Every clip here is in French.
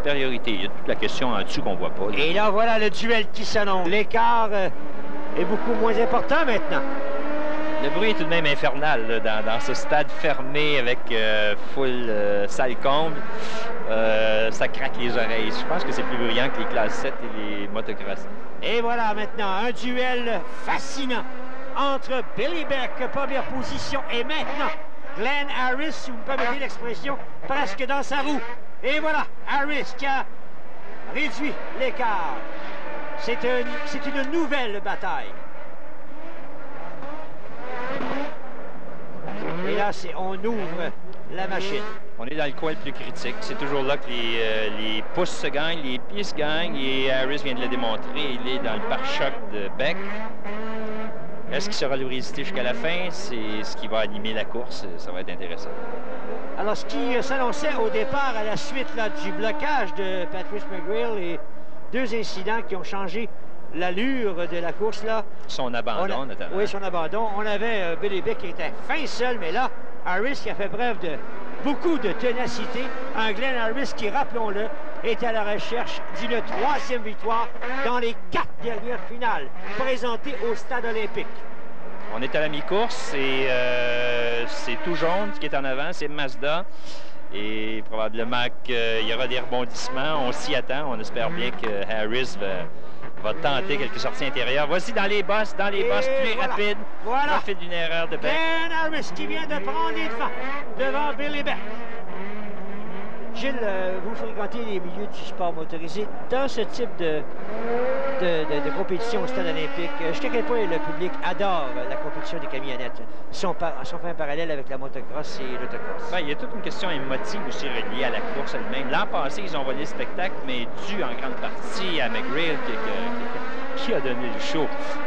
supériorité. Il y a toute la question en dessous qu'on voit pas. Là. Et là, voilà le duel qui s'annonce. L'écart est beaucoup moins important maintenant. Le bruit est tout de même infernal là, dans ce stade fermé avec full salle comble. Ça craque les oreilles. Je pense que c'est plus bruyant que les classes 7 et les motocross. Et voilà maintenant un duel fascinant entre Billy Beck, première position, et maintenant Glenn Harris, si vous me permettez l'expression, presque dans sa roue. Et voilà Harris qui a réduit l'écart. C'est une nouvelle bataille. Et là, on ouvre la machine. On est dans le coin le plus critique. C'est toujours là que les pouces se gagnent, les pieds se gagnent, et Harris vient de le démontrer. Il est dans le pare-choc de Beck. Est-ce qu'il sera de résister jusqu'à la fin? C'est ce qui va animer la course. Ça va être intéressant. Alors, ce qui s'annonçait au départ, à la suite là, du blocage de Patrice McGrail, et deux incidents qui ont changé l'allure de la course, là. Son abandon, notamment. Oui, son abandon. On avait Billy Beck qui était fin seul, mais là, Harris qui a fait preuve de beaucoup de ténacité. Un Glenn Harris qui, rappelons-le, est à la recherche d'une 3e victoire dans les 4 dernières finales présentées au Stade olympique. On est à la mi-course et c'est tout jaune. Ce qui est en avant, c'est Mazda. Et probablement qu'il y aura des rebondissements. On s'y attend. On espère bien que Harris va tenter quelques sorties intérieures. Voici dans les bosses, plus voilà. Rapide. Voilà. Profite d'une erreur de Beck. Glenn Harris qui vient de prendre les devants devant Billy Beck. Gilles, vous fréquentez les milieux du sport motorisé. Dans ce type de compétition au Stade olympique, jusqu'à quel point le public adore la compétition des camionnettes? Si on fait un parallèle avec la motocross et l'autocross. Ben, il y a toute une question émotive aussi reliée à la course elle-même. L'an passé, ils ont volé le spectacle, mais dû en grande partie à McGrail qui a donné le show.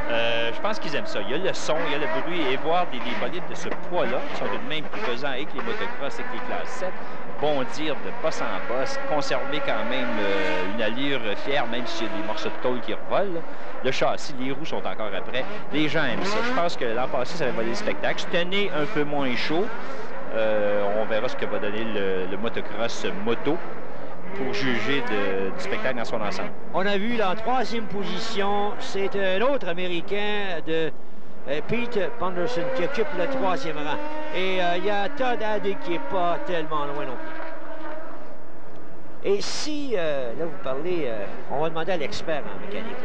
Je pense qu'ils aiment ça. Il y a le son, il y a le bruit, et voir des bolides de ce poids-là, qui sont tout de même plus pesants et que les motocross et que les classes 7, bondir de bosse en bosse, conserver quand même une allure fière, même s'il y a des morceaux de tôle qui revolent. Là. Le châssis, les roues sont encore après. Les gens aiment ça. Je pense que l'an passé, ça avait volé le spectacle. Cette année, un peu moins chaud. On verra ce que va donner le motocross moto pour juger du spectacle dans son ensemble. On a vu là, en 3e position, c'est l'autre Américain de Pete Ponderson qui occupe le 3e rang. Et il y a Todd Haddy qui n'est pas tellement loin non plus. Et si, là vous parlez, on va demander à l'expert en mécanique,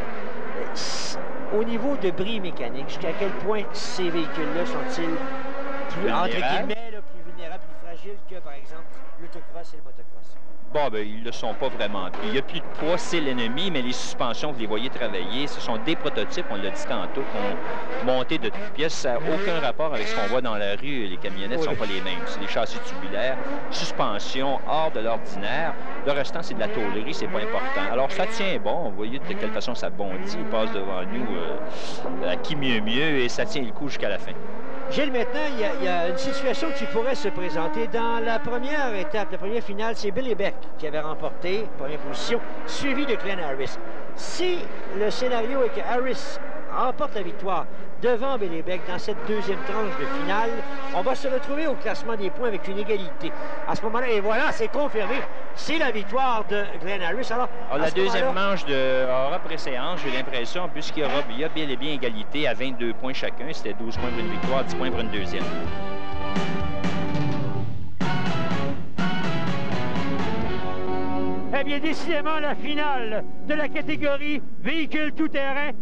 au niveau de bris mécanique, jusqu'à quel point ces véhicules-là sont-ils plus, entre guillemets, là, plus vulnérables, plus fragiles que, par exemple, l'autocross et le motocross? Bon, ben, ils ne le sont pas vraiment. Il n'y a plus de poids, c'est l'ennemi, mais les suspensions, vous les voyez travailler, ce sont des prototypes, on l'a dit tantôt, qu'on monté de toutes pièces. Ça n'a aucun rapport avec ce qu'on voit dans la rue. Les camionnettes ne sont pas les mêmes. C'est des châssis tubulaires, suspension hors de l'ordinaire. Le restant, c'est de la tôlerie, c'est pas important. Alors, ça tient bon. Vous voyez de quelle façon ça bondit. Il passe devant nous à qui mieux, et ça tient le coup jusqu'à la fin. Gilles, maintenant, il y a une situation qui pourrait se présenter. Dans la première étape, la première finale, c'est Billy Beck qui avait remporté, première position, suivi de Glenn Harris. Si le scénario est que Harris remporte la victoire devant Billy Beck dans cette 2e tranche de finale, on va se retrouver au classement des points avec une égalité. À ce moment-là, et voilà, c'est confirmé, c'est la victoire de Glenn Harris. Alors, la deuxième manche aura préséance, j'ai l'impression, puisqu'il y a bien et bien égalité à 22 points chacun. C'était 12 points pour une victoire, 10 points pour une deuxième. Eh bien, décidément, la finale de la catégorie véhicule tout-terrain,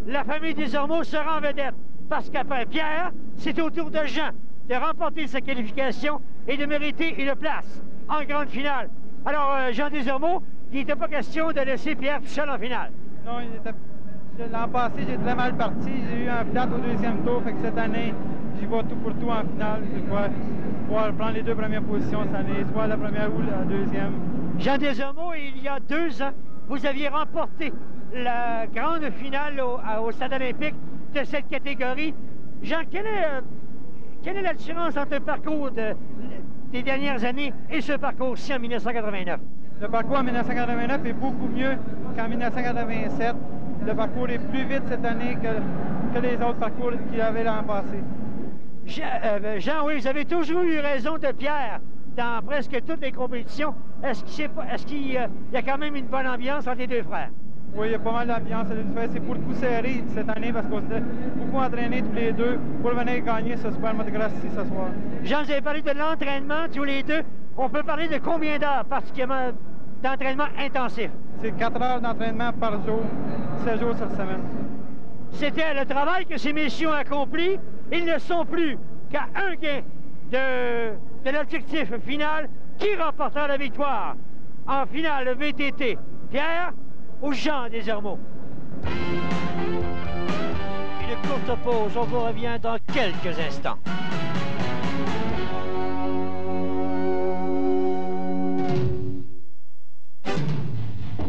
la famille des Ormeaux sera en vedette. Parce qu'après Pierre, c'est au tour de Jean de remporter sa qualification et de mériter une place en grande finale. Alors, Jean Desormeaux, il n'était pas question de laisser Pierre tout seul en finale. Non, l'an passé, j'ai très mal parti. J'ai eu un flat au 2e tour, fait que cette année, j'y vais tout pour tout en finale. Je crois pouvoir prendre les 2 premières positions cette année, soit la première ou la deuxième. Jean Desormeaux, il y a 2 ans, vous aviez remporté la grande finale au Stade olympique de cette catégorie. Jean, quelle est la différence entre le parcours des dernières années et ce parcours-ci en 1989? Le parcours en 1989 est beaucoup mieux qu'en 1987. Le parcours est plus vite cette année que les autres parcours qu'il y avait l'an passé. Jean, oui, vous avez toujours eu raison de Pierre dans presque toutes les compétitions. est-ce qu'il y a quand même une bonne ambiance entre les deux frères? Oui, il y a pas mal d'ambiance. C'est beaucoup serré cette année parce qu'on s'est beaucoup entraînés tous les deux pour venir gagner ce super motocross ici ce soir. Jean, vous avez parlé de l'entraînement tous les deux. On peut parler de combien d'heures particulièrement d'entraînement intensif? C'est 4 heures d'entraînement par jour, 7 jours sur semaine. C'était le travail que ces messieurs ont accompli. Ils ne sont plus qu'à un gain de l'objectif final. Qui remportera la victoire en finale VTT? Pierre ou Jean Desormeaux? Une courte pause, on vous revient dans quelques instants.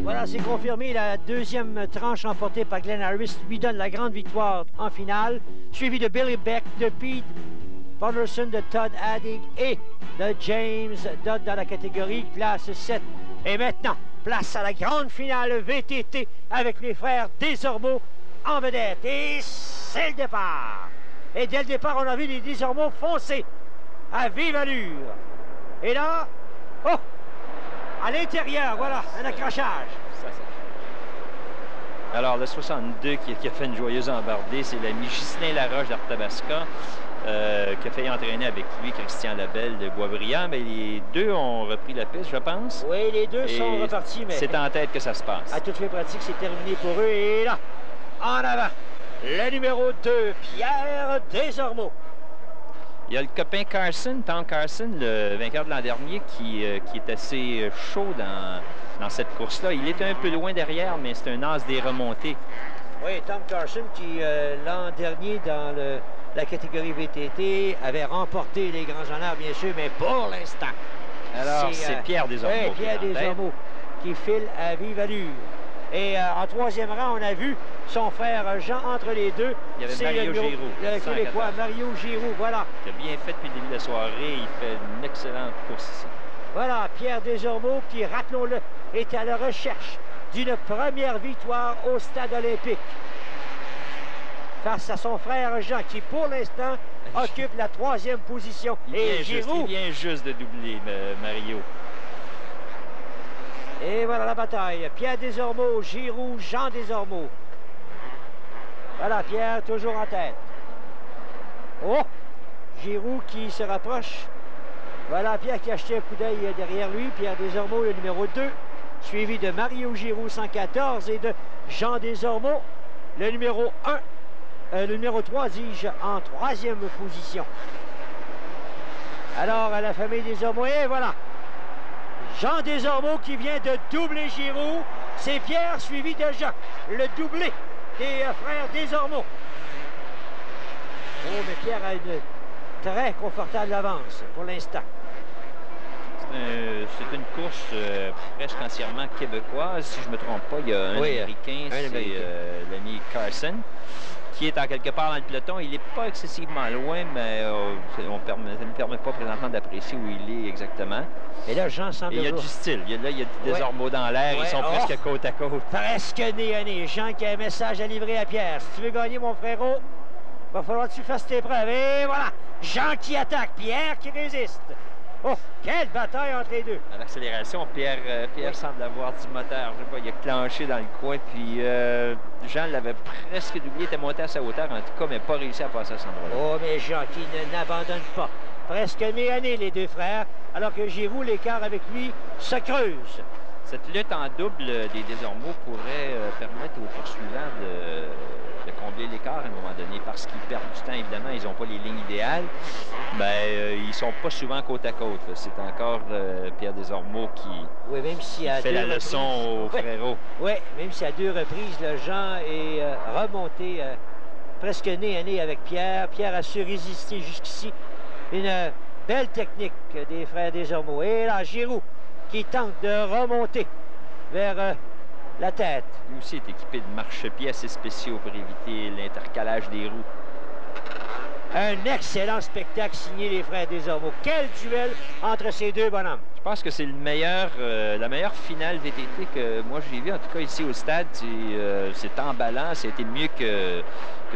Voilà, c'est confirmé. La deuxième tranche emportée par Glenn Harris lui donne la grande victoire en finale, suivi de Billy Beck, de Pete Ponderson, de Todd Addig et de James Dodd dans la catégorie classe 7. Et maintenant, place à la grande finale VTT avec les frères Desormeaux en vedette. Et c'est le départ. Et dès le départ, on a vu les Desormeaux foncer à vive allure. Et là, oh! À l'intérieur, voilà, un accrochage. Alors, le 62 qui a fait une joyeuse embardée, c'est l'ami Ghislain Laroche d'Arthabasca, qui a failli entraîner avec lui Christian Labelle de Boisbriand, mais les deux ont repris la piste, je pense. Oui, les deux sont repartis, mais... C'est en tête que ça se passe. À toutes les pratiques, c'est terminé pour eux. Et là, en avant, le numéro 2, Pierre Desormeaux. Il y a le copain Carson, Tom Carson, le vainqueur de l'an dernier, qui est assez chaud dans cette course-là. Il est un peu loin derrière, mais c'est un as des remontées. Oui, Tom Carson qui, l'an dernier, dans la catégorie VTT, avait remporté les grands honneurs, bien sûr, mais pour l'instant. Alors, c'est Pierre Desormeaux. Oui, Pierre Desormeaux qui file à vive allure. Et en troisième rang, on a vu son frère Jean entre les deux. Il y avait Mario Giroux. Le Québécois Mario Giroux, voilà. Il a bien fait depuis le début de la soirée. Il fait une excellente course ici. Voilà, Pierre Desormeaux qui, rappelons-le, est à la recherche d'une première victoire au stade olympique. Face à son frère Jean qui, pour l'instant, occupe la troisième position. Et Giroux... Il vient juste de doubler Mario. Et voilà la bataille. Pierre Desormeaux, Giroux, Jean Desormeaux. Voilà, Pierre toujours en tête. Oh! Giroux qui se rapproche. Voilà, Pierre qui a acheté un coup d'œil derrière lui. Pierre Desormeaux, le numéro 2, suivi de Mario Giroux, 114, et de Jean Desormeaux, le numéro 1, le numéro 3, dis-je, en troisième position. Alors, à la famille Desormeaux, et voilà. Jean Desormeaux qui vient de doubler Giroux. C'est Pierre suivi de Jacques, le doublé des frères Desormeaux. Oh, mais Pierre a une très confortable avance pour l'instant. C'est une course presque entièrement québécoise. Si je ne me trompe pas, il y a un Américain, c'est l'ami Carson, qui est en quelque part dans le peloton. Il n'est pas excessivement loin, mais ça ne me permet pas présentement d'apprécier où il est exactement. Et là, Jean semble... Et il y a du style. Il y a des Desormeaux dans l'air. Ils sont presque côte à côte. Presque nez à nez. Jean qui a un message à livrer à Pierre. Si tu veux gagner, mon frérot, il va falloir que tu fasses tes preuves. Et voilà, Jean qui attaque, Pierre qui résiste. Oh, quelle bataille entre les deux. À l'accélération, Pierre semble avoir du moteur. Je sais pas, il a clenché dans le coin, puis Jean l'avait presque doublé, était monté à sa hauteur, en tout cas, mais pas réussi à passer à cet endroit-là. Oh, mais Jean qui n'abandonne pas. Presque nez à nez, les deux frères, alors que Giroux, l'écart avec lui, se creuse. Cette lutte en double des Desormeaux pourrait permettre aux poursuivants de combler l'écart à un moment donné, parce qu'ils perdent du temps, évidemment, ils n'ont pas les lignes idéales, mais ils ne sont pas souvent côte à côte. C'est encore Pierre Desormeaux qui même si fait la leçon aux frérots. Oui, même si à 2 reprises, le Jean est remonté presque nez à nez avec Pierre. Pierre a su résister jusqu'ici. Une belle technique des frères Desormeaux. Et là, Giroux qui tente de remonter vers la tête. Lui aussi est équipé de marchepieds assez spéciaux pour éviter l'intercalage des roues. Un excellent spectacle signé les frères Desormeaux. Quel duel entre ces deux bonhommes. Je pense que c'est la meilleure finale VTT que moi j'ai vue, en tout cas ici au stade. C'est emballant, ça a été mieux que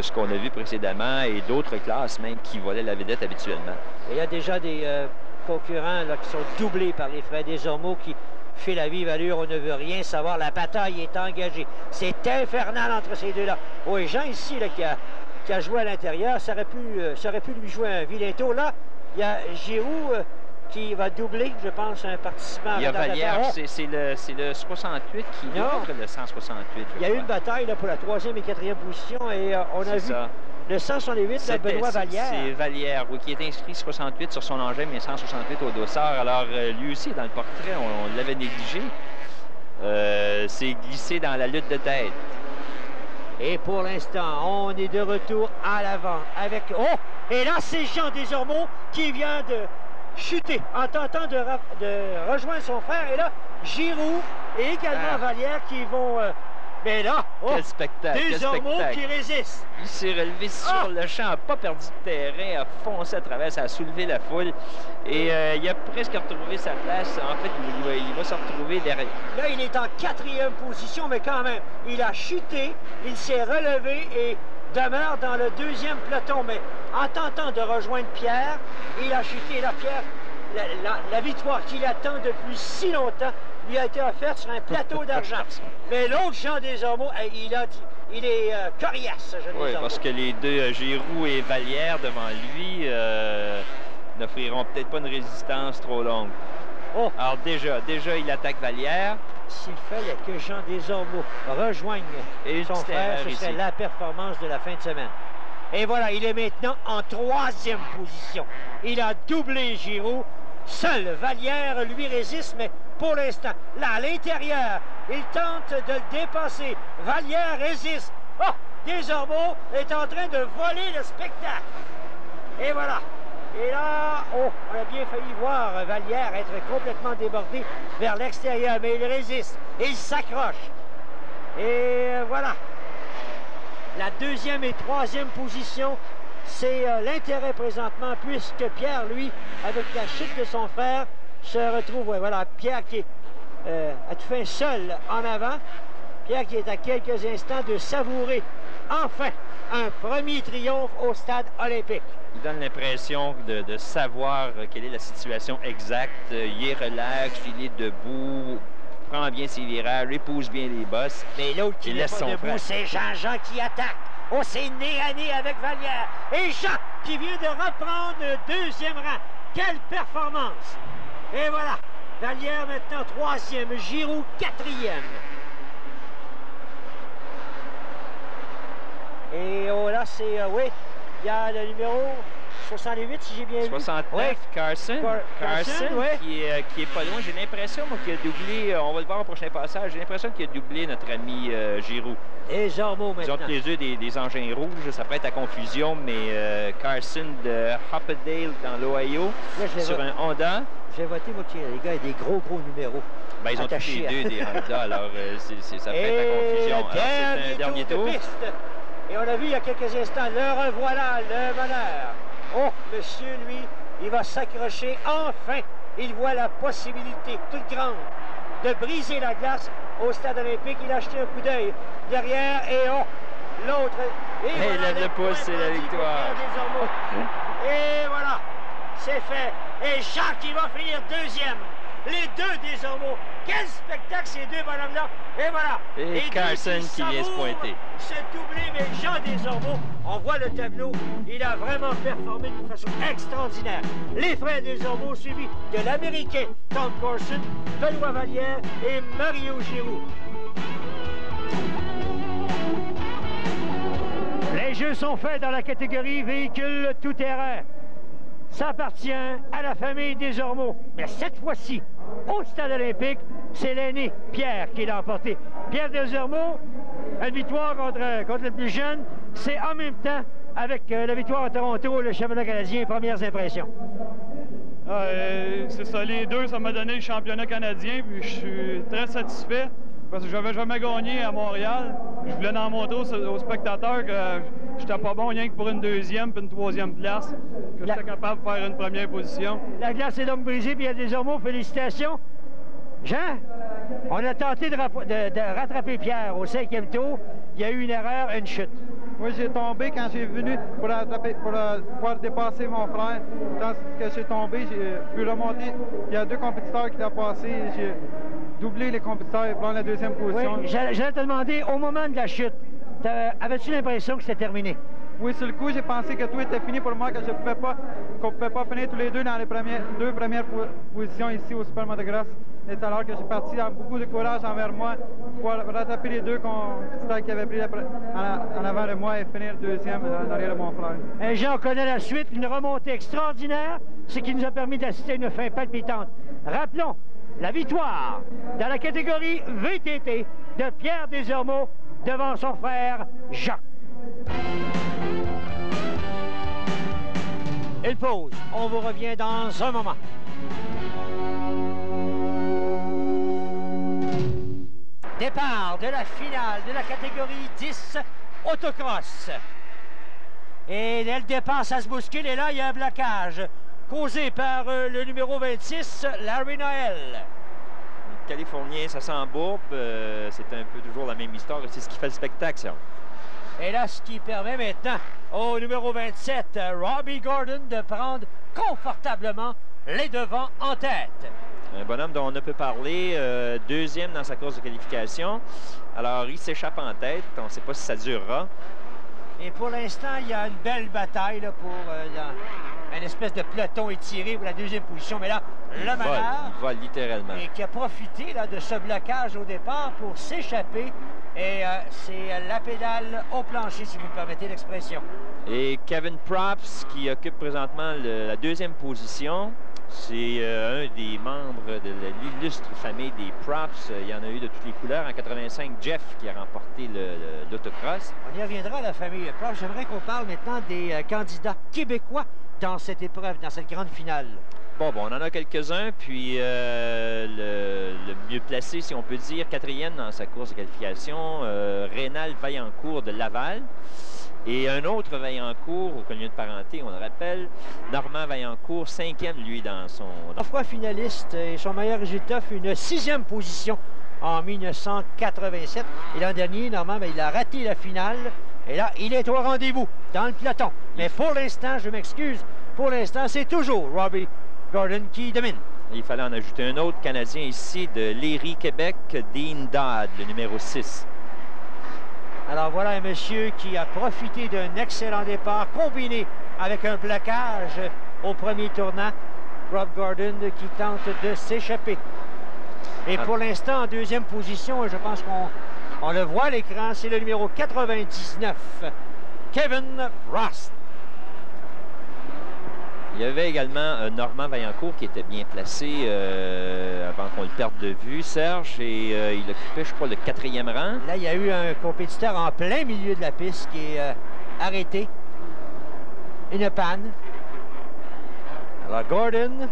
ce qu'on a vu précédemment et d'autres classes même qui volaient la vedette habituellement. Il y a déjà des concurrents là, qui sont doublés par les frères Desormeaux qui fait la vive allure. On ne veut rien savoir. La bataille est engagée. C'est infernal entre ces deux-là. Oh, et Jean ici là, qui a joué à l'intérieur, ça aurait pu lui jouer un vilain tour. Là, il y a Giroux qui va doubler, je pense, un participant. Il y a Vallière, c'est le 68 qui double le 168. Il y a eu une bataille là, pour la 3e et 4e position et on a vu ça. le 168 de Benoît Vallière. C'est Vallière, oui, qui est inscrit 68 sur son engin, mais 168 au dossard. Alors, lui aussi, dans le portrait, on l'avait négligé. C'est glissé dans la lutte de tête. Et pour l'instant, on est de retour à l'avant avec... Oh! Et là, c'est Jean Desormeaux qui vient de chuter en tentant de rejoindre son frère. Et là, Giroux et également Vallière qui vont... mais là, quel spectacle! Desormeaux qui résiste. Il s'est relevé sur le champ, n'a pas perdu de terrain, a foncé à travers, ça a soulevé la foule. Et il a presque retrouvé sa place. En fait, il va se retrouver derrière. Là, il est en 4e position, mais quand même, il a chuté, il s'est relevé et demeure dans le 2e peloton. Mais en tentant de rejoindre Pierre, il a chuté. Là, Pierre, la victoire qu'il attend depuis si longtemps lui a été offerte sur un plateau d'argent. Mais l'autre Jean Desormeaux, il est coriace, Jean Desormeaux. Oui, parce que les deux, Giroux et Vallière, devant lui, n'offriront peut-être pas une résistance trop longue. Oh. Alors déjà, il attaque Vallière. S'il fallait que Jean Desormeaux rejoigne son frère, ce serait la performance de la fin de semaine. Et voilà, il est maintenant en 3e position. Il a doublé Giroux. Seul Vallière lui résiste, mais pour l'instant, là, à l'intérieur, il tente de le dépasser. Vallière résiste. Oh! Desormeaux est en train de voler le spectacle. Et voilà. Et là, oh, on a bien failli voir Vallière être complètement débordé vers l'extérieur, mais il résiste. Et il s'accroche. Et voilà. La 2e et 3e position, c'est l'intérêt présentement, puisque Pierre, lui, avec la chute de son frère, se retrouve, ouais, voilà, Pierre qui est à tout fin seul en avant. Pierre qui est à quelques instants de savourer enfin un premier triomphe au stade olympique. Il donne l'impression de savoir quelle est la situation exacte. Il est relax, il est debout, prend bien ses virages, épouse bien les bosses. Mais l'autre qui n'est pas debout, c'est Jean qui attaque. Oh, c'est nez à nez avec Vallière. Et Jean qui vient de reprendre le 2e rang. Quelle performance! Et voilà, Vallière maintenant 3e, Giroux 4e. Et oh là, c'est, oui, il y a le numéro 68, si j'ai bien vu. 69, ouais. Carson, ouais. qui est pas loin. J'ai l'impression, moi, qu'il a doublé, on va le voir au prochain passage, j'ai l'impression qu'il a doublé notre ami Giroux. Desormeaux maintenant. Ils ont tous les deux des engins rouges, ça prête à confusion, mais Carson de Hoppedale dans l'Ohio, sur un Honda. J'ai voté, moi, les gars, des gros numéros. Ben, ils ont tous les deux des Honda, alors ça prête à confusion. Alors, c'est un dernier tour. Et on a vu il y a quelques instants, le revoilà, le bonheur. Oh, monsieur, lui, il va s'accrocher. Enfin, il voit la possibilité toute grande de briser la glace au stade olympique. Il a acheté un coup d'œil derrière et oh, l'autre. Et voilà, le pouce, c'est la victoire. Et voilà, c'est fait. Et Jacques qui va finir 2e. Les deux Desormeaux. Quel spectacle ces deux bonhommes-là. Et voilà. Et Carson qui vient se pointer. Se doubler, mais Jean Desormeaux, on voit le tableau. Il a vraiment performé d'une façon extraordinaire. Les frères Desormeaux suivis de l'Américain Tom Corson, Benoît Vallière et Mario Giroux. Les jeux sont faits dans la catégorie véhicule tout-terrain. Ça appartient à la famille Desormeaux. Mais cette fois-ci, au stade olympique, c'est l'aîné Pierre qui l'a emporté. Pierre Desormeaux, une victoire contre le plus jeune. C'est en même temps avec la victoire à Toronto, le championnat canadien. Premières impressions. C'est ça, les deux, ça m'a donné le championnat canadien. Puis je suis très satisfait parce que je n'avais jamais gagné à Montréal. Je voulais en montrer aux spectateurs que j'étais pas bon rien que pour une 2e puis une 3e place, que j'étais capable de faire une première position. La glace est donc brisée, puis il y a Desormeaux, félicitations. Jean, on a tenté de rattraper Pierre au 5e tour. Il y a eu une erreur, une chute. Oui, j'ai tombé quand j'ai venu pour pouvoir dépasser mon frère. Quand j'ai tombé, j'ai pu remonter. Il y a deux compétiteurs qui l'ont passé. J'ai doublé les compétiteurs et prendre la deuxième position. Oui, j'allais te demander, au moment de la chute, avais-tu l'impression que c'était terminé? Oui, sur le coup, j'ai pensé que tout était fini pour moi, qu'on ne pouvait pas finir tous les deux dans les deux premières positions ici au Super Motocross. Et alors que j'ai parti avec beaucoup de courage envers moi pour rattraper les deux compétiteurs qui avaient pris en avant de moi et finir deuxième derrière de mon frère. Et Jean connaît la suite, une remontée extraordinaire, ce qui nous a permis d'assister à une fin palpitante. Rappelons la victoire dans la catégorie VTT de Pierre Desormeaux devant son frère Jacques. Il pause. On vous revient dans un moment. Départ de la finale de la catégorie 10 autocross. Et dès le départ, ça se bouscule. Et là, il y a un blocage causé par le numéro 26, Larry Noël. Le Californien, ça s'embourbe. C'est un peu toujours la même histoire. C'est ce qui fait le spectacle, ça. Et là, ce qui permet maintenant au numéro 27, Robbie Gordon, de prendre confortablement les devants en tête. Un bonhomme dont on a peu parlé, deuxième dans sa course de qualification. Alors, il s'échappe en tête. On ne sait pas si ça durera. Et pour l'instant, il y a une belle bataille là, pour une espèce de peloton étiré pour la deuxième position. Mais là, le meneur, il vole littéralement. Et qui a profité là, de ce blocage au départ pour s'échapper. Et c'est la pédale au plancher, si vous me permettez l'expression. Et Kevin Props, qui occupe présentement la deuxième position. C'est un des membres de l'illustre famille des Props. Il y en a eu de toutes les couleurs. En 85, Jeff qui a remporté l'autocross. On y reviendra à la famille Props. J'aimerais qu'on parle maintenant des candidats québécois dans cette épreuve, dans cette grande finale. Bon, on en a quelques-uns, puis le mieux placé, si on peut dire, quatrième dans sa course de qualification, Rénal Vaillancourt de Laval. Et un autre Vaillancourt, au collier de parenté, on le rappelle, Normand Vaillancourt, cinquième, lui, dans son... 3 fois finaliste, et son meilleur résultat fut une 6e position en 1987. Et l'an dernier, Normand, il a raté la finale. Et là, il est au rendez-vous dans le peloton. Mais pour l'instant, je m'excuse, pour l'instant, c'est toujours Robbie Gordon qui domine. Il fallait en ajouter un autre Canadien ici de Léry, Québec, Dean Dodd, le numéro 6. Alors voilà un monsieur qui a profité d'un excellent départ combiné avec un blocage au premier tournant. Rob Gordon qui tente de s'échapper. Et pour l'instant, en deuxième position, je pense qu'on le voit à l'écran, c'est le numéro 99, Kevin Ross. Il y avait également Normand Vaillancourt qui était bien placé avant qu'on le perde de vue, Serge, et il occupait, je crois, le 4e rang. Là, il y a eu un compétiteur en plein milieu de la piste qui est arrêté. Une panne. Alors, Gordon,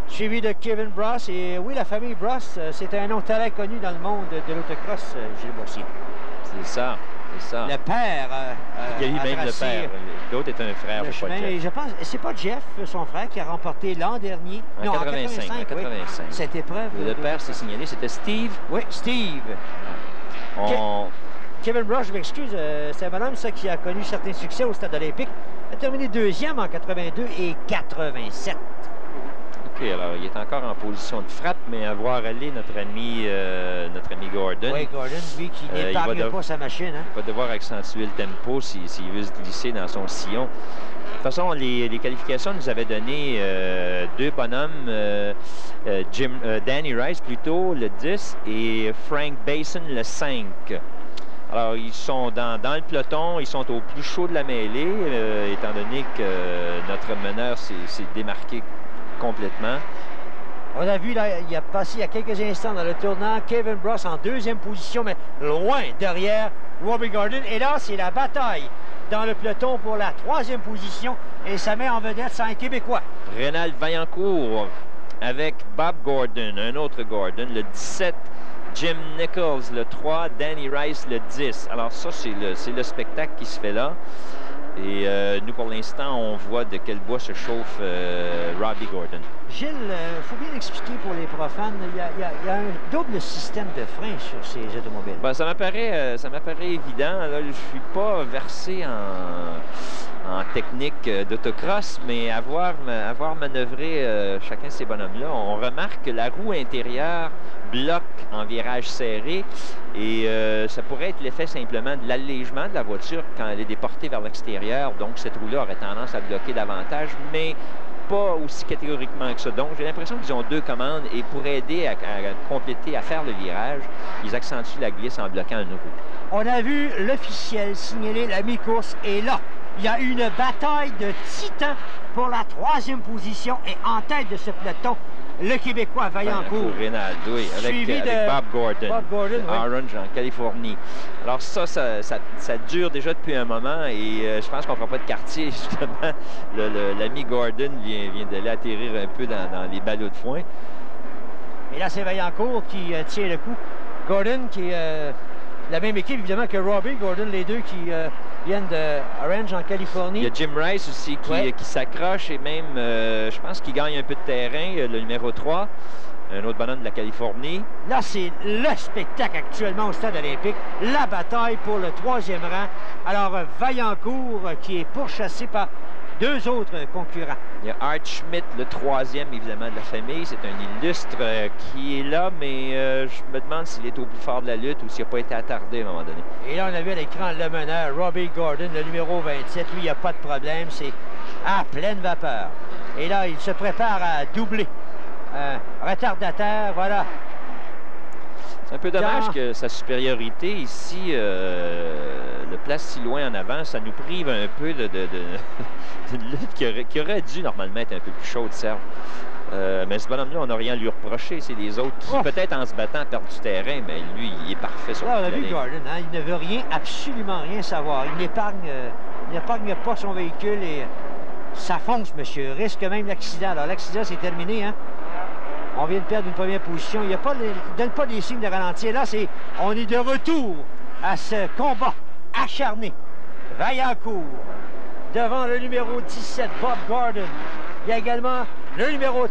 suivi de Kevin Bross. Et oui, la famille Bross, c'est un nom très connu dans le monde de l'autocross, Gilles Boissier. C'est ça. Le père il y a eu même le père. L'autre est un frère, je crois. Je pense, c'est pas Jeff, son frère, qui a remporté l'an dernier. En 85. Oui, cette épreuve. Le père s'est signalé, c'était Steve. Oui, Steve. Kevin Bross, je m'excuse, c'est un bonhomme ça, qui a connu certains succès au Stade olympique. Il a terminé deuxième en 82 et 87. OK, alors il est encore en position de frappe, mais à voir aller notre ami Gordon. Oui, Gordon, lui, qui n'épargne pas sa machine. Hein? Il va devoir accentuer le tempo s'il veut se glisser dans son sillon. De toute façon, les qualifications nous avaient donné deux bonhommes, Danny Rice plutôt, le 10, et Frank Bason, le 5. Alors, ils sont dans le peloton, ils sont au plus chaud de la mêlée, étant donné que notre meneur s'est démarqué complètement. On a vu, là, il a passé il y a quelques instants dans le tournant, Kevin Bross en deuxième position, mais loin derrière Robbie Gordon. Et là, c'est la bataille dans le peloton pour la 3e position, et ça met en vedette 5 Québécois. Rénal Vaillancourt avec Bob Gordon, un autre Gordon, le 17, Jim Nichols, le 3, Danny Rice, le 10. Alors ça, c'est le spectacle qui se fait là. Et nous, pour l'instant, on voit de quel bois se chauffe Robbie Gordon. Gilles, il faut bien expliquer pour les profanes, il y a un double système de frein sur ces automobiles. Ben, ça m'apparaît évident. Là, je ne suis pas versé en technique d'autocross, mais avoir manœuvré chacun de ces bonhommes-là, on remarque que la roue intérieure bloque en virage serré et ça pourrait être l'effet simplement de l'allègement de la voiture quand elle est déportée vers l'extérieur. Donc, cette roue-là aurait tendance à bloquer davantage, mais pas aussi catégoriquement que ça. Donc, j'ai l'impression qu'ils ont deux commandes et pour aider à compléter, à faire le virage, ils accentuent la glisse en bloquant une roue. On a vu l'officiel signaler la mi-course et là, il y a une bataille de titans pour la 3e position et en tête de ce peloton, le Québécois Vaillancourt. Rinaldo, oui, avec Bob Gordon, Orange en Californie. Alors ça dure déjà depuis un moment et je pense qu'on ne fera pas de quartier, justement. L'ami Gordon vient d'aller atterrir un peu dans les ballots de foin. Et là, c'est Vaillancourt qui tient le coup. Gordon qui est la même équipe, évidemment, que Robbie Gordon, les deux qui viennent de Orange en Californie. Il y a Jim Rice aussi qui s'accroche et même, je pense qu'il gagne un peu de terrain, le numéro 3, un autre bonhomme de la Californie. Là, c'est le spectacle actuellement au stade olympique, la bataille pour le 3e rang. Alors, Vaillancourt qui est pourchassé par deux autres concurrents. Il y a Art Schmidt, le 3e, évidemment, de la famille. C'est un illustre qui est là, mais je me demande s'il est au plus fort de la lutte ou s'il n'a pas été attardé à un moment donné. Et là, on a vu à l'écran le meneur, Robbie Gordon, le numéro 27. Lui, il n'y a pas de problème. C'est à pleine vapeur. Et là, il se prépare à doubler. Retardataire, voilà. C'est un peu dommage que sa supériorité ici le place si loin en avant. Ça nous prive un peu d'une lutte qui aurait dû normalement être un peu plus chaude, Serge. Mais ce bonhomme-là, on n'a rien à lui reprocher. C'est les autres qui, peut-être en se battant, perdent du terrain, mais lui, il est parfait sur là, on a vu Gordon, hein, il ne veut rien, absolument rien savoir. Il n'épargne pas son véhicule et ça fonce, monsieur. Risque même l'accident. Alors, l'accident, c'est terminé, hein? On vient de perdre une première position. Il ne donne pas des signes de ralentir. Là, on est de retour à ce combat acharné. Vaillancourt devant le numéro 17, Bob Gordon. Il y a également le numéro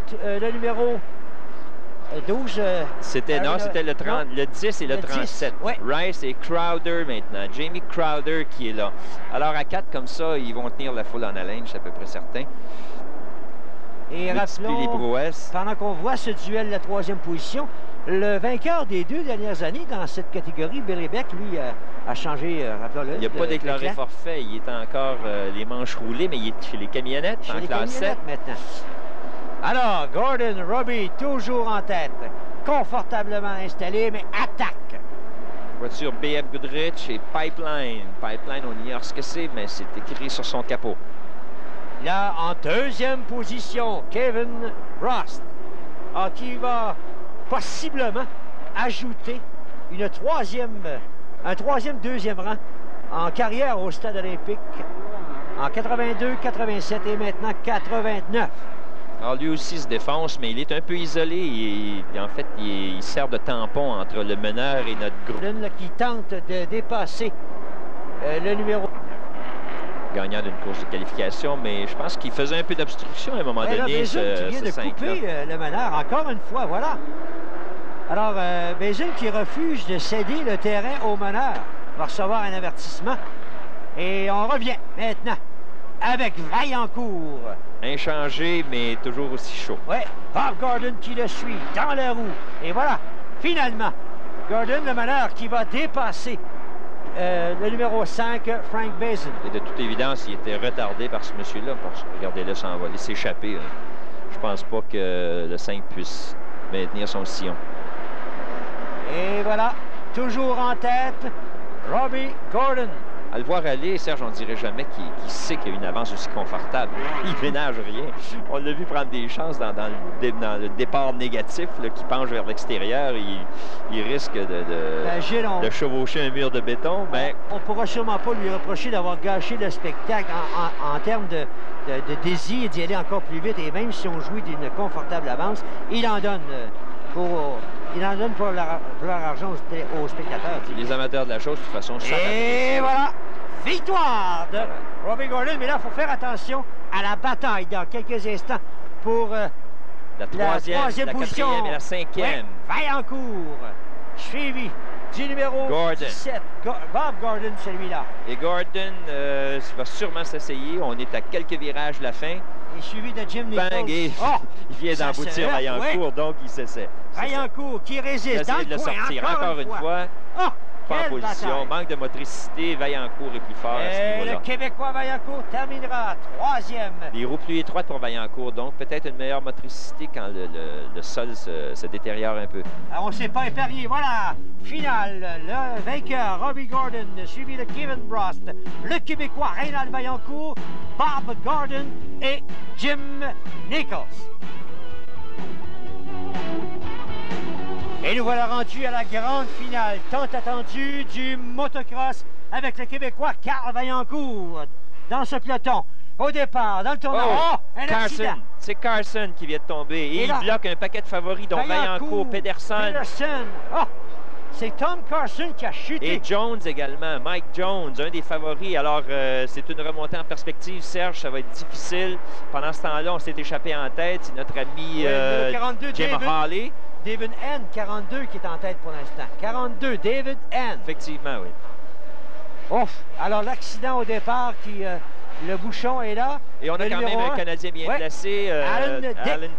12. C'était le 10 et le 37. 10, ouais. Rice et Crowder maintenant. Jamie Crowder qui est là. Alors, à 4 comme ça, ils vont tenir la foule en haleine, c'est à peu près certain. Et rappelons, pendant qu'on voit ce duel de la 3e position, le vainqueur des 2 dernières années dans cette catégorie, Billy Beck, lui, a changé, rappelons-le. Il n'a pas déclaré forfait. Il est encore les manches roulées, mais il est chez les camionnettes, en classe 7. Maintenant. Alors, Gordon, Robbie, toujours en tête. Confortablement installé, mais attaque. Voiture BM Goodrich et Pipeline. Pipeline, on ignore ce que c'est, mais c'est écrit sur son capot. Là, en 2e position, Kevin Rost, qui va possiblement ajouter un 3e, 2e rang en carrière au stade olympique en 82, 87 et maintenant 89. Alors, lui aussi se défonce, mais il est un peu isolé. En fait, il sert de tampon entre le meneur et notre groupe. Là, qui tente de dépasser le numéro... gagnant d'une course de qualification, mais je pense qu'il faisait un peu d'obstruction à un moment donné, ce 5-là. Qui vient de couper le meneur, encore une fois, voilà. Alors, Bézil qui refuse de céder le terrain au meneur va recevoir un avertissement. Et on revient maintenant avec Vaillancourt. Inchangé, mais toujours aussi chaud. Oui, Bob Gordon qui le suit dans la roue. Et voilà, finalement, Gordon, le meneur, qui va dépasser le numéro 5, Frank Bézil. Et de toute évidence, il était retardé par ce monsieur-là. Regardez-le s'envoler, s'échapper. Je pense pas que le 5 puisse maintenir son sillon. Et voilà, toujours en tête, Robbie Gordon. À le voir aller, Serge, on ne dirait jamais qu'il sait qu'il y a une avance aussi confortable. Il ménage rien. On l'a vu prendre des chances dans le départ négatif là, qui penche vers l'extérieur. Il risque de chevaucher un mur de béton. Mais... On ne pourra sûrement pas lui reprocher d'avoir gâché le spectacle en termes de désir d'y aller encore plus vite. Et même si on jouit d'une confortable avance, il en donne pour leur argent aux spectateurs. Les amateurs de la chose, de toute façon, sont et voilà, victoire de Robbie Gordon. Mais là, il faut faire attention à la bataille dans quelques instants pour La troisième, la position. quatrième et la cinquième. Ouais, Vaillancourt, suivi du numéro Gordon. 17, Bob Gordon, celui-là. Et Gordon va sûrement s'essayer. On est à quelques virages de la fin. Et suivi de Jim Nichols. Bang, et il vient Ça d'emboutir se- Vaillancourt, donc il s'essaie. Vaillancourt qui Il résiste dans essaie de le le coin, sortir encore une fois. Oh, Pas en quelle position, bataille. manque de motricité. Vaillancourt est plus fort à ce Et niveau-là. le Québécois Vaillancourt terminera troisième. Les roues plus étroites pour Vaillancourt, donc peut-être une meilleure motricité quand le sol se détériore un peu. Alors, on ne s'est pas épargné. Voilà, finale. Le vainqueur, Robbie Gordon, suivi de Kevin Brost. Le Québécois, Reynald Vaillancourt, Bob Gordon et Jim Nichols. Et nous voilà rendus à la grande finale, tant attendue du motocross avec le Québécois Carl Vaillancourt dans ce peloton. Au départ, dans le tournoi, un accident. Carson, c'est Carson qui vient de tomber. Et là, il bloque un paquet de favoris, dont Vaillancourt, Pedersen. Oh, c'est Tom Carson qui a chuté. Et Jones également, Mike Jones, un des favoris. Alors, c'est une remontée en perspective, Serge, ça va être difficile. Pendant ce temps-là, on s'est échappé en tête. C'est notre ami le 42, Jim Hawley. David N, 42, qui est en tête pour l'instant. 42, David N. Effectivement, oui. Ouf! Alors, l'accident au départ, le bouchon est là. Et on a quand même un Canadien bien placé, Alan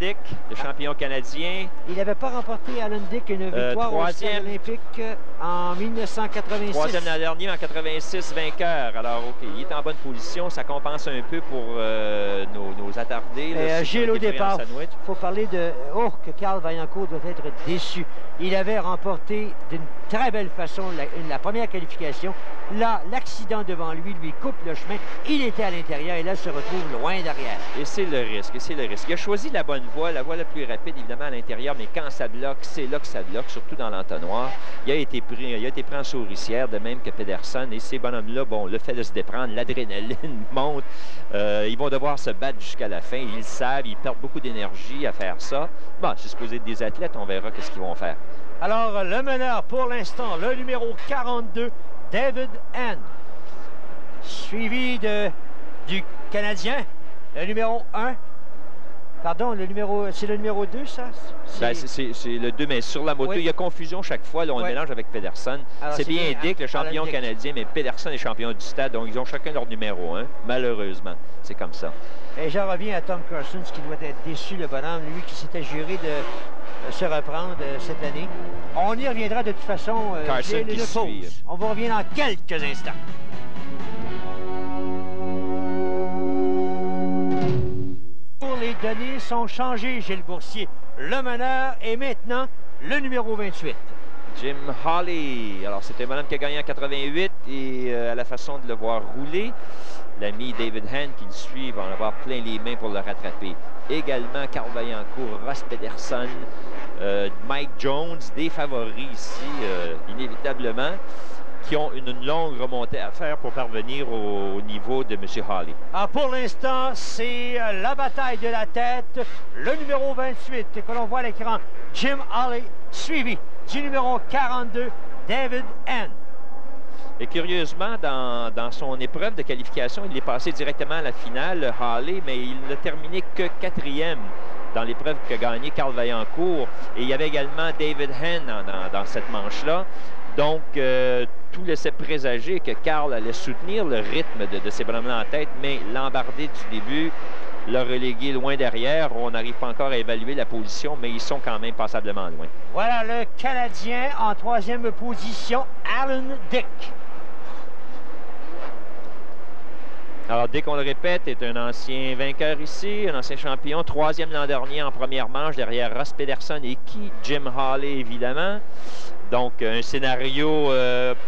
Dick, le champion canadien. Il n'avait pas remporté, Alan Dick, une victoire aux Jeux olympiques en 1986. Troisième l'an dernier, en 86, vainqueur. Alors, OK, il est en bonne position. Ça compense un peu pour nos attardés. Gilles, au départ, il faut parler de... Oh, que Carl Vaillancourt doit être déçu. Il avait remporté d'une très belle façon la première qualification. Là, l'accident devant lui coupe le chemin. Il était à l'intérieur et là, il se retrouve loin derrière. Et c'est le risque, Il a choisi la bonne voie, la voie la plus rapide, évidemment, à l'intérieur, mais quand ça bloque, c'est là que ça bloque, surtout dans l'entonnoir. Il a été pris en souricière, de même que Pedersen. Et ces bonhommes-là, bon, le fait de se déprendre, l'adrénaline monte. Ils vont devoir se battre jusqu'à la fin. Ils le savent, ils perdent beaucoup d'énergie à faire ça. Bon, c'est supposé être des athlètes, on verra qu'est-ce qu'ils vont faire. Alors, le meneur pour l'instant, le numéro 42, David N. Suivi du Canadien, le numéro 1. Pardon, c'est le numéro 2, ça? C'est le 2, mais sur la moto, il y a confusion chaque fois. Là, on le mélange avec Pedersen. C'est bien Dick, le champion canadien, mais Pedersen est champion du stade, donc ils ont chacun leur numéro 1. Malheureusement, c'est comme ça. Et j'en reviens à Tom Carson, qui doit être déçu, le bonhomme, lui qui s'était juré de se reprendre cette année. On y reviendra de toute façon. Carson qui suit. On va revenir dans quelques instants. Les données sont changées, Gilles Boursier. Le meneur est maintenant le numéro 28. Jim Hawley. Alors, c'est un bonhomme qui a gagné en 88 et à la façon de le voir rouler, l'ami David Hand qui le suit va en avoir plein les mains pour le rattraper. Également, Carl Vaillancourt, Ross Pedersen, Mike Jones, des favoris ici, inévitablement, qui ont une longue remontée à faire pour parvenir au niveau de M. Hawley. Ah, pour l'instant, c'est la bataille de la tête. Le numéro 28 que l'on voit à l'écran, Jim Hawley, suivi du numéro 42, David N. Et curieusement, dans son épreuve de qualification, il est passé directement à la finale, Hawley, mais il n'a terminé que 4e dans l'épreuve qu'a gagné Carl Vaillancourt. Et il y avait également David Henn dans cette manche-là. Donc, tout laissait présager que Carl allait soutenir le rythme de ces bonhommes-là en tête, mais l'embardé du début l'a relégué loin derrière. On n'arrive pas encore à évaluer la position, mais ils sont quand même passablement loin. Voilà le Canadien en 3e position, Alan Dick. Alors, dès qu'on le répète, est un ancien vainqueur ici, un ancien champion, 3e l'an dernier en première manche, derrière Ross Pedersen et Jim Hawley, évidemment. Donc, un scénario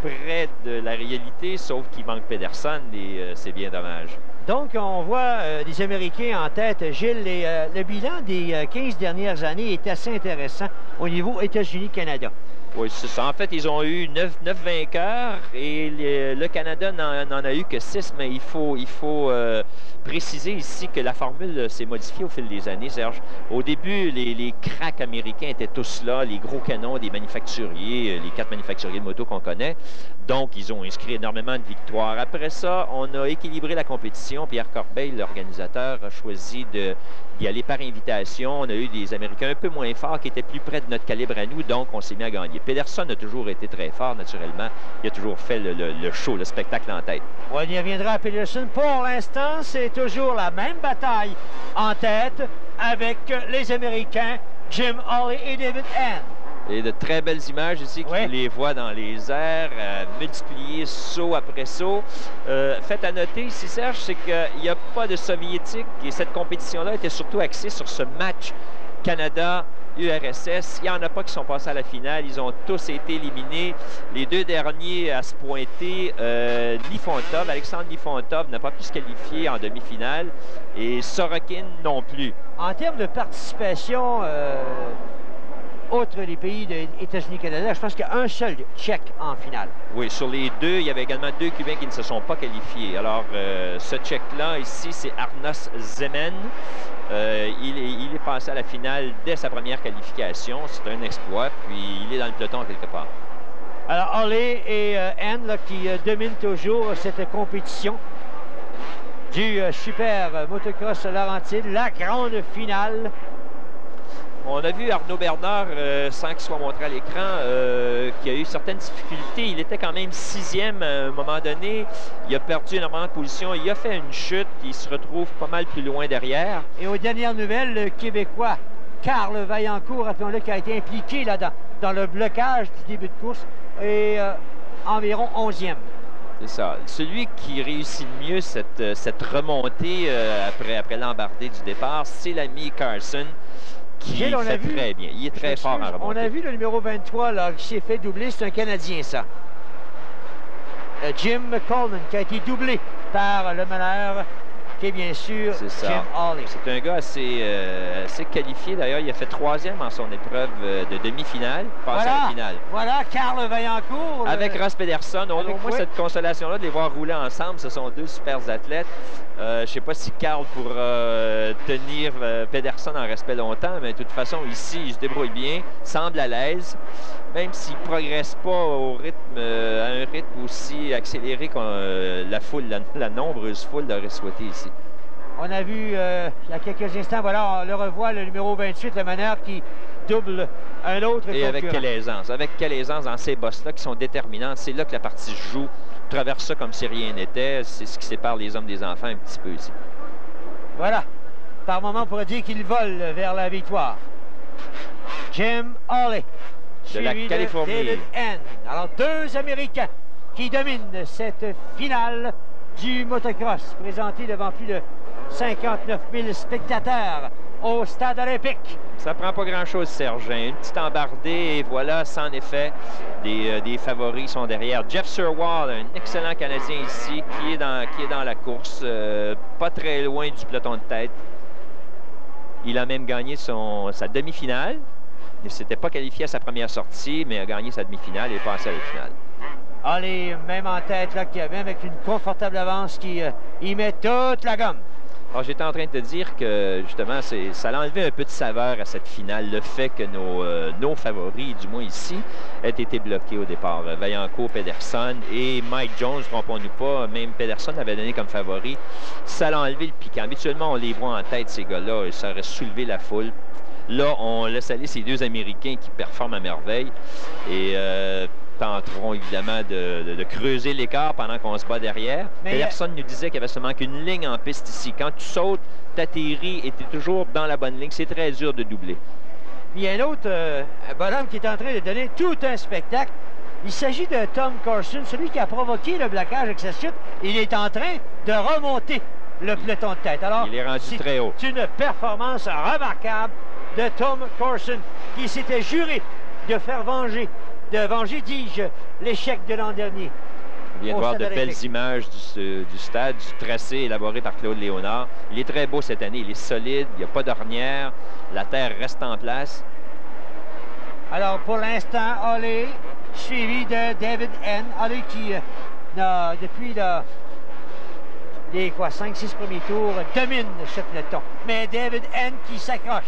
près de la réalité, sauf qu'il manque Pedersen et c'est bien dommage. Donc, on voit des Américains en tête, Gilles, et le bilan des 15 dernières années est assez intéressant au niveau États-Unis-Canada. Oui, c'est ça. En fait, ils ont eu 9 vainqueurs et le Canada n'en a eu que 6, mais il faut préciser ici que la formule s'est modifiée au fil des années, Serge. Au début, les cracks américains étaient tous là, les gros canons des manufacturiers, les 4 manufacturiers de moto qu'on connaît. Donc, ils ont inscrit énormément de victoires. Après ça, on a équilibré la compétition. Pierre Corbeil, l'organisateur, a choisi d'y aller par invitation. On a eu des Américains un peu moins forts qui étaient plus près de notre calibre à nous, donc on s'est mis à gagner. Pedersen a toujours été très fort, naturellement. Il a toujours fait le show, le spectacle en tête. On y reviendra à Pedersen. Pour l'instant, c'est toujours la même bataille en tête avec les Américains, Jim Hawley et David Hand. Et de très belles images ici, qui les voit dans les airs, multipliés saut après saut. Fait à noter ici, Serge, c'est qu'il n'y a pas de Soviétiques et cette compétition-là était surtout axée sur ce match Canada-URSS. Il n'y en a pas qui sont passés à la finale. Ils ont tous été éliminés. Les deux derniers à se pointer, Alexandre Nifontov n'a pas pu se qualifier en demi-finale et Sorokin non plus. En termes de participation, outre les pays des États-Unis et Canada, je pense qu'il y a un seul Tchèque en finale. Oui, sur les deux, il y avait également 2 Cubains qui ne se sont pas qualifiés. Alors, ce Tchèque-là, ici, c'est Arnas Zeman. Il est passé à la finale dès sa première qualification. C'est un exploit, puis il est dans le peloton quelque part. Alors, Hawley et Hand qui dominent toujours cette compétition du super motocross Laurentide, la grande finale. On a vu Arnaud Bernard, sans qu'il soit montré à l'écran, qui a eu certaines difficultés. Il était quand même 6e à un moment donné. Il a perdu énormément de position. Il a fait une chute. Il se retrouve pas mal plus loin derrière. Et aux dernières nouvelles, le Québécois Carl Vaillancourt, rappelons-le, qui a été impliqué là, dans le blocage du début de course, est environ 11e. C'est ça. Celui qui réussit le mieux cette remontée après l'embardée du départ, c'est l'ami Carson. Qui fait très bien. Il est très fort en remontée. On a vu le numéro 23 là, qui s'est fait doubler. C'est un Canadien, ça. Jim Coleman, qui a été doublé par le meneur, qui est bien sûr Jim Hawley. C'est un gars assez qualifié. D'ailleurs, il a fait 3e en son épreuve de demi-finale, passé à la finale. Voilà, Carl Vaillancourt. Avec Ross Pedersen. Au moins, cette consolation-là de les voir rouler ensemble, ce sont 2 super athlètes. Je ne sais pas si Carl pourra tenir Pedersen en respect longtemps, mais de toute façon, ici, il se débrouille bien, semble à l'aise, même s'il ne progresse pas à un rythme aussi accéléré que la nombreuse foule l'aurait souhaité ici. On a vu il y a quelques instants, voilà, on le revoit, le numéro 28, le meneur qui double un autre concurrent. Et avec quelle aisance dans ces bosses-là qui sont déterminantes. C'est là que la partie se joue. Traverse ça comme si rien n'était. C'est ce qui sépare les hommes des enfants un petit peu ici. Voilà. Par moment, on pourrait dire qu'il vole vers la victoire. Jim Hawley, de la Californie. David Hand. Alors, 2 Américains qui dominent cette finale du motocross, présentée devant plus de 59 000 spectateurs au stade olympique. Ça prend pas grand-chose, Serge. Une petite embardée, et voilà, sans effet, des favoris sont derrière. Jeff Surwall, un excellent Canadien ici, qui est dans la course, pas très loin du peloton de tête. Il a même gagné sa demi-finale. Il ne s'était pas qualifié à sa première sortie, mais a gagné sa demi-finale et est passé à la finale. Allez, même en tête, là, qui a même avec une confortable avance qui y met toute la gomme. Alors, j'étais en train de te dire que, justement, ça a enlevé un peu de saveur à cette finale, le fait que nos favoris, du moins ici, aient été bloqués au départ. Vaillancourt, Pedersen et Mike Jones, trompons-nous pas, même Pedersen avait donné comme favori. Ça a enlevé le piquant. Habituellement, on les voit en tête, ces gars-là, et ça aurait soulevé la foule. Là, on laisse aller ces 2 Américains qui performent à merveille et tenteront évidemment de creuser l'écart pendant qu'on se bat derrière. Pedersen nous disait qu'il y avait seulement qu'une ligne en piste ici. Quand tu sautes, t'atterris et tu es toujours dans la bonne ligne. C'est très dur de doubler. Il y a un autre bonhomme qui est en train de donner tout un spectacle. Il s'agit de Tom Carson, celui qui a provoqué le blocage avec sa chute. Il est en train de remonter le peloton de tête. Alors, il est rendu très haut. C'est une performance remarquable de Tom Carson qui s'était juré de venger, dis-je, l'échec de l'an dernier. On vient de voir de belles images du stade, du tracé élaboré par Claude Léonard. Il est très beau cette année, il est solide, il n'y a pas d'ornière, la terre reste en place. Alors pour l'instant, Hawley, suivi de David Hand. Hawley qui, depuis les 5-6 premiers tours, domine ce peloton. Mais David Hand qui s'accroche,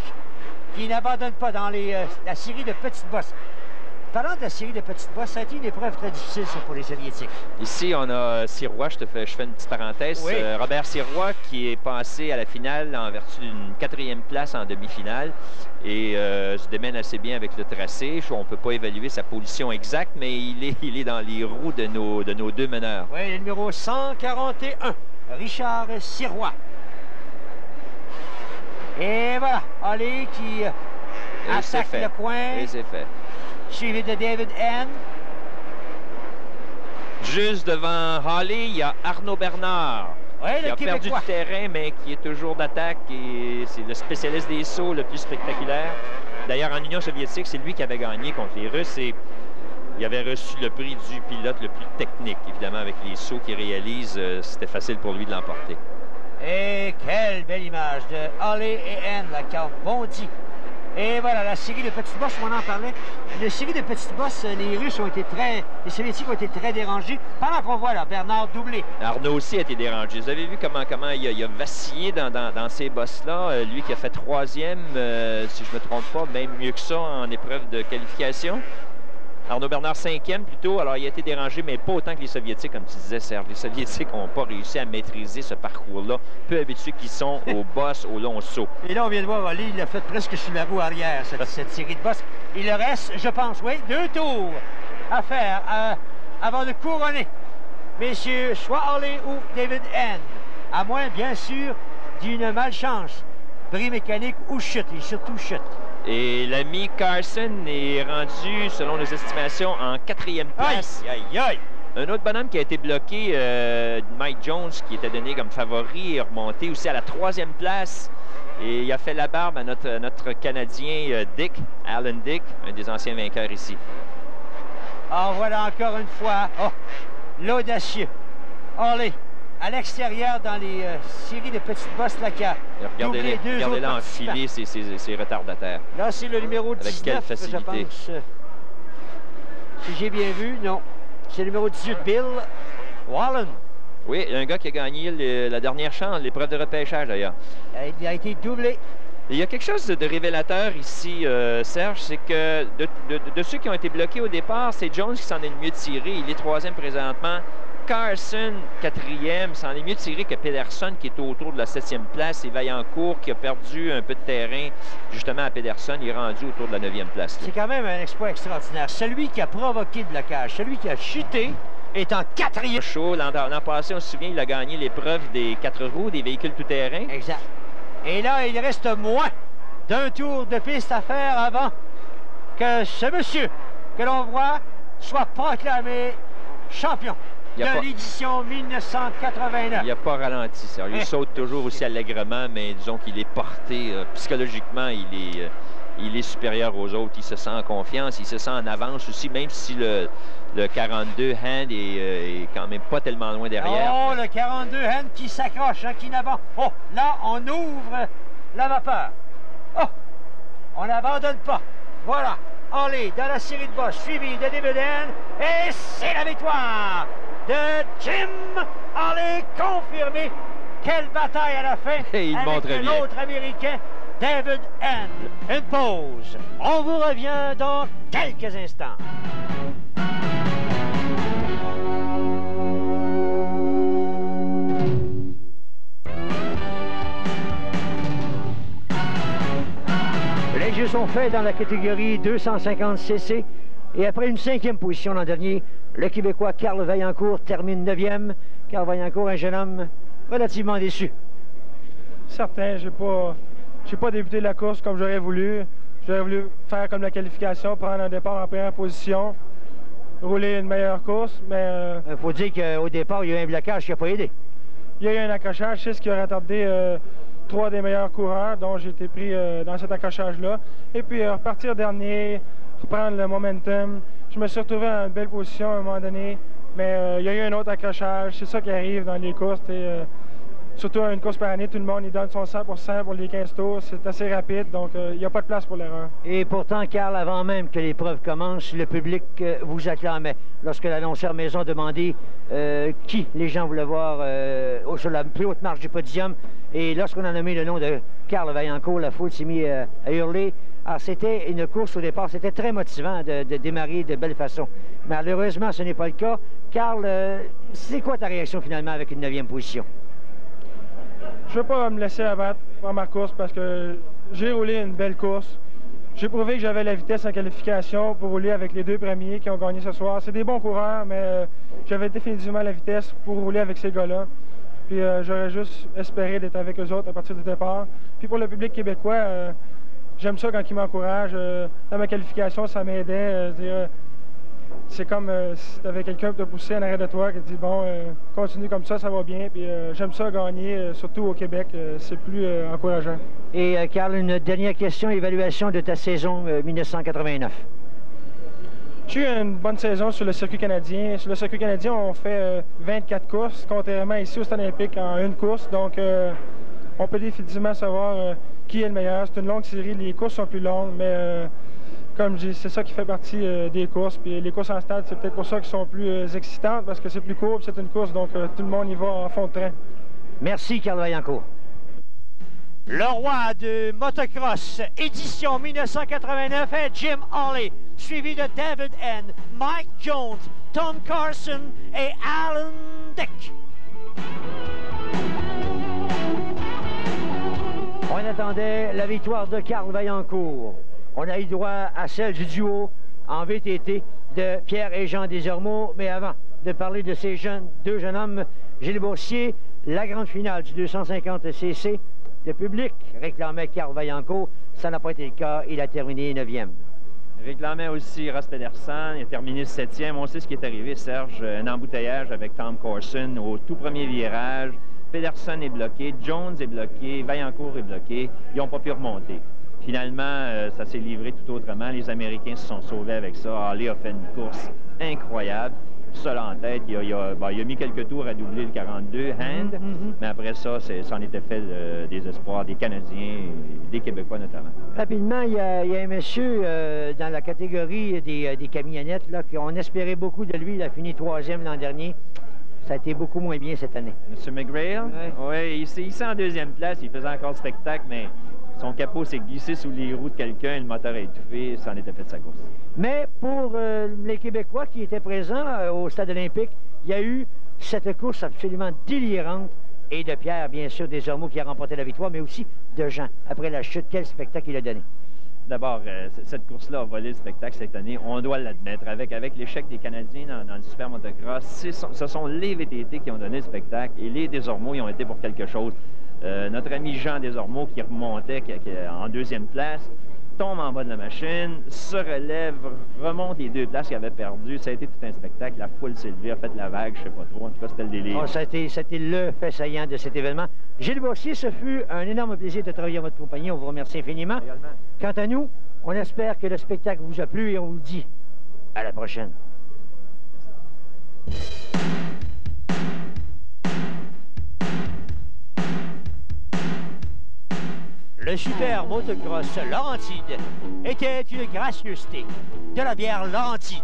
qui n'abandonne pas dans la série de petites bosses. Parlant de la série de petites bosses, ça a été une épreuve très difficile ça, pour les Soviétiques. Ici, on a Sirois, je fais une petite parenthèse. Oui. Robert Sirois qui est passé à la finale en vertu d'une 4e place en demi-finale et se démène assez bien avec le tracé. On ne peut pas évaluer sa position exacte, mais il est dans les roues de nos 2 meneurs. Oui, le numéro 141, Richard Sirois. Et voilà, Hawley qui attaque le point. Et c'est fait. Suivi de David N. Juste devant Hawley, il y a Arnaud Bernard. Oui, qui le a perdu Québécois. du terrain, mais qui est toujours d'attaque et c'est le spécialiste des sauts le plus spectaculaire. D'ailleurs, en Union soviétique, c'est lui qui avait gagné contre les Russes et il avait reçu le prix du pilote le plus technique. Évidemment, avec les sauts qu'il réalise, c'était facile pour lui de l'emporter. Et quelle belle image de Hawley et N, là, qui a bondi. Et voilà, la série de petites bosses, on en parlait. Une série de petites bosses, les Soviétiques ont été très dérangés. Pendant qu'on voit là, Bernard doublé. Arnaud aussi a été dérangé. Vous avez vu comment il a vacillé dans ces bosses-là. Lui qui a fait 3e, si je ne me trompe pas, même mieux que ça en épreuve de qualification. Arnaud Bernard 5e plutôt, alors il a été dérangé, mais pas autant que les Soviétiques, comme tu disais, Serge. Les Soviétiques n'ont pas réussi à maîtriser ce parcours-là, peu habitués qu'ils sont aux bosses, aux longs sauts. Et là, on vient de voir, Hawley, il l'a fait presque sur la roue arrière, cette série de bosses. Il reste, je pense, oui, 2 tours à faire avant de couronner. Messieurs, soit Hawley ou David N. À moins, bien sûr, d'une malchance. Bris mécanique ou chute, et surtout chute. Et l'ami Carson est rendu, selon nos estimations, en 4e place. Aïe, aïe, aïe! Un autre bonhomme qui a été bloqué, Mike Jones, qui était donné comme favori, est remonté aussi à la 3e place. Et il a fait la barbe à notre Canadien Alan Dick, un des anciens vainqueurs ici. En voilà encore une fois, l'audacieux Hawley à l'extérieur dans les séries de petites bosses là qui a doublé 2 autres Regardez-le participants. enfiler ses retardataires. Là, c'est le numéro Avec 19, quelle facilité. je pense. Si j'ai bien vu, non. C'est le numéro 18, Bill Wallen. Oui, il y a un gars qui a gagné la dernière chance, l'épreuve de repêchage d'ailleurs. Il a été doublé. Il y a quelque chose de révélateur ici, Serge, c'est que de ceux qui ont été bloqués au départ, c'est Jones qui s'en est le mieux tiré. Il est 3e présentement. Carson, 4e, s'en est mieux tiré que Pedersen, qui est autour de la 7e place. Et Vaillancourt, qui a perdu un peu de terrain, justement, à Pedersen, il est rendu autour de la 9e place. C'est quand même un exploit extraordinaire. Celui qui a provoqué le blocage, celui qui a chuté, est en 4e. Chaud. L'an passé, on se souvient, il a gagné l'épreuve des 4 roues, des véhicules tout-terrain. Exact. Et là, il reste moins d'un tour de piste à faire avant que ce monsieur que l'on voit soit proclamé champion de l'édition 1989. Il n'a pas ralenti, ça. Il saute toujours aussi allègrement, mais disons qu'il est porté psychologiquement, il est supérieur aux autres. Il se sent en confiance, il se sent en avance aussi, même si le 42 Hand est quand même pas tellement loin derrière. Oh, le 42 Hand qui s'accroche, hein, qui n'avance. Oh, là, on ouvre la vapeur. Oh, on n'abandonne pas. Voilà, Hawley dans la série de bosses, suivi de David N. Et c'est la victoire de Jim Hawley, confirmé. Quelle bataille à la fin Et il avec montre bien. l'autre Américain, David N. Une pause. On vous revient dans quelques instants. Les jeux sont faits dans la catégorie 250 cc et après une 5e position l'an dernier, le Québécois Carl Vaillancourt termine 9e. Carl Vaillancourt, un jeune homme relativement déçu. Certain, j'ai pas débuté la course comme j'aurais voulu. J'aurais voulu faire comme la qualification, prendre un départ en première position, rouler une meilleure course, mais... Il faut dire qu'au départ, il y a eu un blocage qui n'a pas aidé. Il y a eu un accrochage, c'est ce qui a retardé 3 des meilleurs coureurs, dont j'ai été pris dans cet accrochage-là. Et puis repartir dernier, reprendre le momentum. Je me suis retrouvé dans une belle position à un moment donné, mais il y a eu un autre accrochage. C'est ça qui arrive dans les courses. Surtout à une course par année, tout le monde il donne son 100% pour les 15 tours. C'est assez rapide, donc il n'y a pas de place pour l'erreur. Et pourtant, Carl, avant même que l'épreuve commence, le public vous acclamait. Lorsque l'annonceur Maison demandait qui les gens voulaient voir sur la plus haute marche du podium, et lorsqu'on a nommé le nom de Carl Vaillancourt, la foule s'est mise à hurler. Alors, c'était une course au départ, c'était très motivant de démarrer de belle façon. Malheureusement, ce n'est pas le cas. Carl, c'est quoi ta réaction finalement avec une 9e position? Je ne veux pas me laisser abattre par ma course parce que j'ai roulé une belle course. J'ai prouvé que j'avais la vitesse en qualification pour rouler avec les 2 premiers qui ont gagné ce soir. C'est des bons coureurs, mais j'avais définitivement la vitesse pour rouler avec ces gars-là. Puis j'aurais juste espéré d'être avec eux autres à partir du départ. Puis pour le public québécois, j'aime ça quand ils m'encouragent. Dans ma qualification, ça m'aidait. C'est comme si tu avais quelqu'un qui te poussait en arrière de toi qui te dit « Bon, continue comme ça va bien. » Puis j'aime ça gagner, surtout au Québec. C'est plus encourageant. Et Carl, une dernière question, évaluation de ta saison 1989. J'ai eu une bonne saison sur le circuit canadien. Sur le circuit canadien, on fait 24 courses, contrairement ici au Stade olympique en une course. Donc, on peut définitivement savoir qui est le meilleur. C'est une longue série, les courses sont plus longues, mais comme je dis, c'est ça qui fait partie des courses. Puis les courses en stade, c'est peut-être pour ça qu'elles sont plus excitantes, parce que c'est plus court, c'est une course, donc tout le monde y va en fond de train. Merci, Carl Vaillancourt. Le roi de motocross, édition 1989, est Jim Hawley, suivi de David N., Mike Jones, Tom Carson et Alan Dick. On attendait la victoire de Carl Vaillancourt. On a eu droit à celle du duo en VTT de Pierre et Jean Desormeaux. Mais avant de parler de ces deux jeunes hommes, Gilles Boursier, la grande finale du 250 cc, le public réclamait Carl Vaillancourt. Ça n'a pas été le cas. Il a terminé 9e. Réclamait aussi Ross Pedersen. Il a terminé 7e. On sait ce qui est arrivé, Serge. Un embouteillage avec Tom Carson au tout premier virage. Pedersen est bloqué. Jones est bloqué. Vaillancourt est bloqué. Ils n'ont pas pu remonter. Finalement, ça s'est livré tout autrement. Les Américains se sont sauvés avec ça. Hawley a fait une course incroyable. Seul en tête, il a mis quelques tours à doubler le 42 Hand, mais après ça, c'en était fait des espoirs des Canadiens, des Québécois notamment. Rapidement, il y a un monsieur dans la catégorie des camionnettes, là, qu'on espérait beaucoup de lui. Il a fini 3e l'an dernier. Ça a été beaucoup moins bien cette année. M. McGrail? Oui, il s'est en 2e place. Il faisait encore le spectacle, mais son capot s'est glissé sous les roues de quelqu'un, le moteur a étouffé, ça en était fait de sa course. Mais pour les Québécois qui étaient présents au Stade olympique, il y a eu cette course absolument délirante. Et de Pierre, bien sûr, Desormeaux qui a remporté la victoire, mais aussi de Jean. Après la chute, quel spectacle il a donné? D'abord, cette course-là a volé le spectacle cette année, on doit l'admettre. Avec l'échec des Canadiens dans le super motocross, ce sont les VTT qui ont donné le spectacle et les Desormeaux y ont été pour quelque chose. Notre ami Jean Desormeaux qui remontait en 2e place, tombe en bas de la machine, se relève, remonte les 2 places qu'il avait perdues. Ça a été tout un spectacle. La foule s'est levée, a fait la vague, je ne sais pas trop. En tout cas, c'était le délire. Oh, ça a été le fait saillant de cet événement. Gilles Boursier, ce fut un énorme plaisir de travailler en votre compagnie. On vous remercie infiniment. Également. Quant à nous, on espère que le spectacle vous a plu et on vous dit à la prochaine. Le super motocross Laurentide était une gracieuseté de la bière Laurentide.